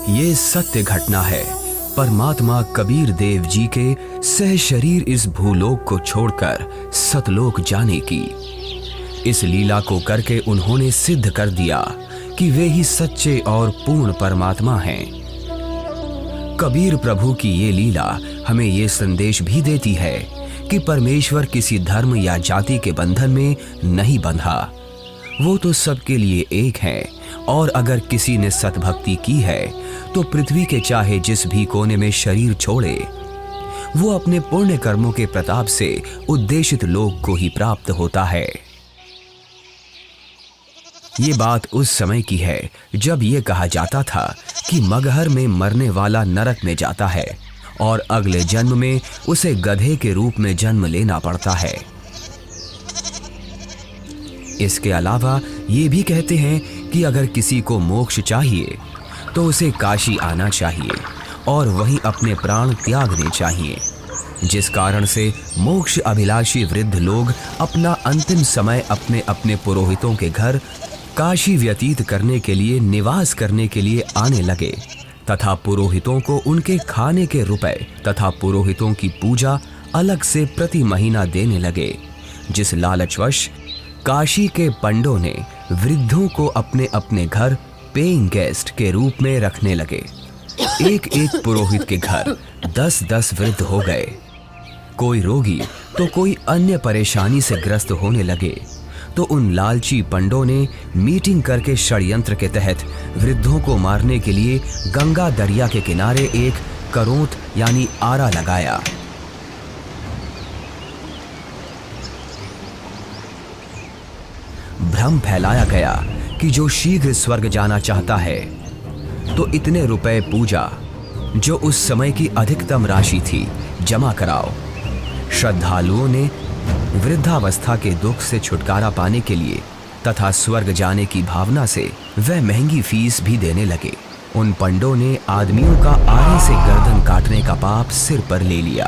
ये सत्य घटना है। परमात्मा कबीर देव जी के सह शरीर इस भूलोक को छोड़कर सतलोक जाने की। इस लीला को करके उन्होंने सिद्ध कर दिया कि वे ही सच्चे और पूर्ण परमात्मा हैं। कबीर प्रभु की ये लीला हमें ये संदेश भी देती है कि परमेश्वर किसी धर्म या जाति के बंधन में नहीं बंधा। वो तो सबके लिए एक है, और अगर किसी ने सतभक्ति की है तो पृथ्वी के चाहे जिस भी कोने में शरीर छोड़े, वो अपने पुण्य कर्मों के प्रताप से उद्देशित लोक को ही प्राप्त होता है। ये बात उस समय की है जब ये कहा जाता था कि मगहर में मरने वाला नरक में जाता है और अगले जन्म में उसे गधे के रूप में जन्म लेना पड़ता है। इसके अलावा ये भी कहते हैं कि अगर किसी को मोक्ष चाहिए तो उसे काशी आना चाहिए और वहीं अपने प्राण त्यागने चाहिए, जिस कारण से मोक्ष अभिलाषी वृद्ध लोग अपना अंतिम समय अपने अपने पुरोहितों के घर काशी व्यतीत करने के लिए, निवास करने के लिए आने लगे तथा पुरोहितों को उनके खाने के रुपए तथा पुरोहितों की पूजा अलग से प्रति महीना देने लगे, जिस लालचवश काशी के पंडों ने वृद्धों को अपने अपने घर पेइंग गेस्ट के रूप में रखने लगे। एक एक पुरोहित के घर 10-10 वृद्ध हो गए। कोई रोगी तो कोई अन्य परेशानी से ग्रस्त होने लगे तो उन लालची पंडों ने मीटिंग करके षड्यंत्र के तहत वृद्धों को मारने के लिए गंगा दरिया के किनारे एक करोंत यानी आरा लगाया। भ्रम फैलाया गया कि जो शीघ्र स्वर्ग जाना चाहता है तो इतने रुपए पूजा, जो उस समय की अधिकतम राशि थी, जमा कराओ। श्रद्धालुओं ने वृद्धावस्था के दुख से छुटकारा पाने के लिए तथा स्वर्ग जाने की भावना से वह महंगी फीस भी देने लगे। उन पंडों ने आदमियों का आरे से गर्दन काटने का पाप सिर पर ले लिया।